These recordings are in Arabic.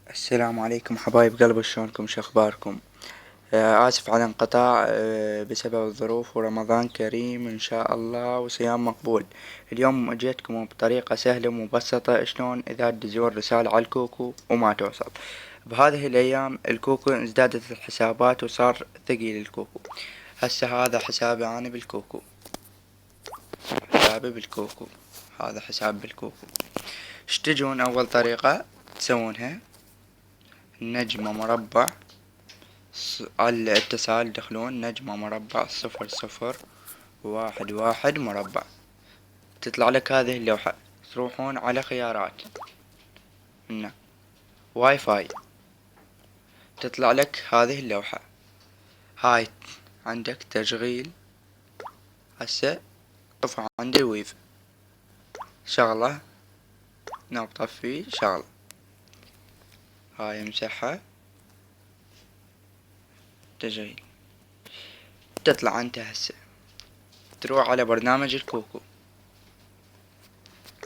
السلام عليكم حبايب قلب، شلونكم؟ شخباركم؟ آسف على انقطاع بسبب الظروف، ورمضان كريم إن شاء الله وصيام مقبول. اليوم جيتكم بطريقة سهلة ومبسطة شلون إذا تدزون رسالة على الكوكو وما توصل. بهذه الأيام الكوكو ازدادت الحسابات وصار ثقيل الكوكو. هسه هذا حسابي أنا بالكوكو، حسابي بالكوكو، هذا حساب بالكوكو. تجون أول طريقة تسوونها نجمة مربع على الاتصال، دخلون نجمة مربع 0011 مربع، تطلع لك هذه اللوحة. تروحون على خيارات، هنا واي فاي، تطلع لك هذه اللوحة. هاي عندك تشغيل، هسه طفى عندي الويف، شغلة نوب طفي شغلة، هاي مسحة تشغيل. تطلع انت هسه تروح على برنامج الكوكو،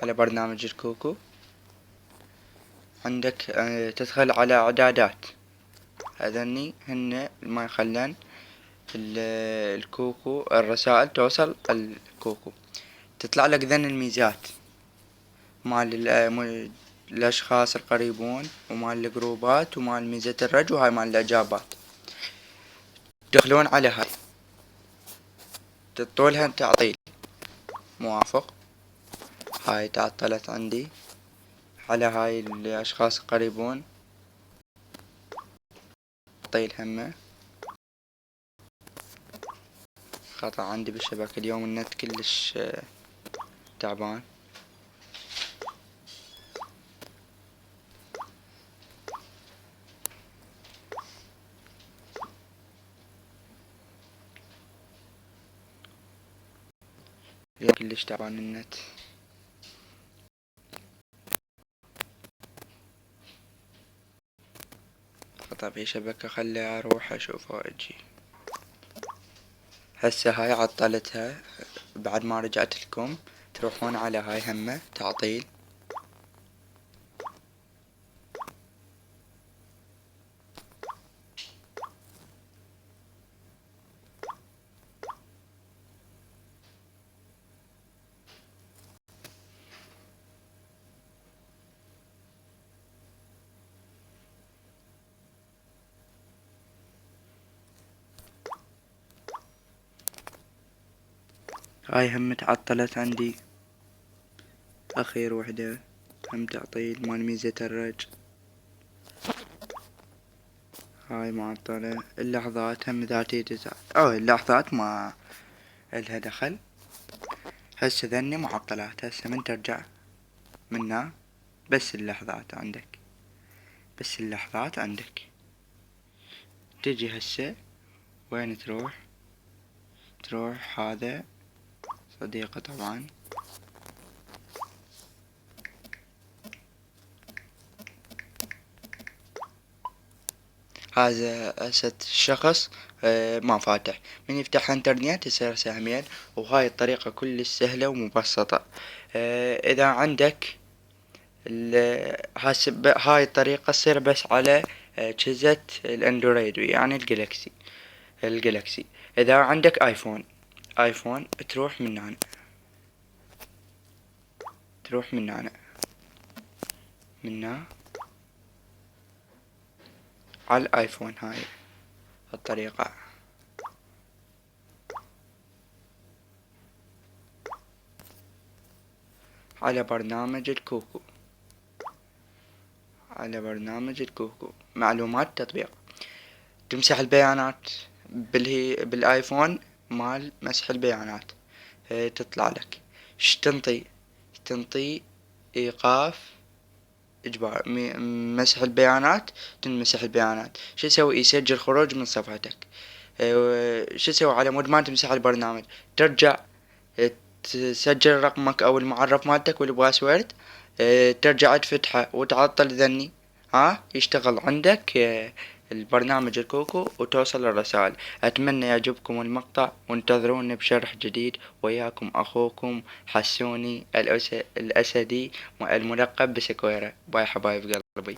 على برنامج الكوكو عندك تدخل على اعدادات، هذني هن ما يخلن الكوكو الرسائل توصل الكوكو. تطلع لك ذن الميزات مال الاشخاص القريبون، ومال الجروبات، ومال ميزة الرج، وهاي مال الاجابات. تدخلون على هاي، تطولها تعطيل موافق. هاي تعطلت عندي على هاي الاشخاص القريبون، تعطيل همه. خطأ عندي بالشبكة اليوم، النت كلش تعبان. كلش تعبان النت. خطأ في شبكة، خلي اروح اشوفه واجي. هسه هاي عطلتها بعد ما رجعت لكم. تروحون على هاي همه تعطيل، هاي هم تعطلت عندي. اخير وحدة هم تعطيل مال ميزة الرج، هاي معطلة. اللحظات هم ذاتية اللحظات ما الها دخل. هسه ذني معطلات. هسه من ترجع منا بس اللحظات عندك، بس اللحظات عندك. تجي هسه وين تروح؟ تروح هذا صديقة طبعا، هذا أسد الشخص ما فاتح. من يفتح انترنت يصير سهمين. وهاي الطريقة كلش سهلة ومبسطة. اذا عندك هاي الطريقة تصير بس على اجهزة الاندرويد، يعني الجلاكسي. اذا عندك ايفون تروح من هنا، تروح من هنا على الايفون. هاي الطريقة، على برنامج الكوكو، على برنامج الكوكو معلومات تطبيق. تمسح البيانات بالايفون مال مسح البيانات. تطلع لك ش تنطي ايقاف اجبار مسح البيانات. تنمسح البيانات. شو يسوي؟ يسجل خروج من صفحتك. شو يسوي على مود ما تمسح البرنامج؟ ترجع تسجل رقمك او المعرف مالتك والباسورد، ترجع تفتحه وتعطل ذني، يشتغل عندك البرنامج الكوكو وتوصل الرسائل. اتمنى يعجبكم المقطع، وانتظروني بشرح جديد. وياكم اخوكم حسوني الاسدي الملقب بسكويرة. باي حبايب قلبي.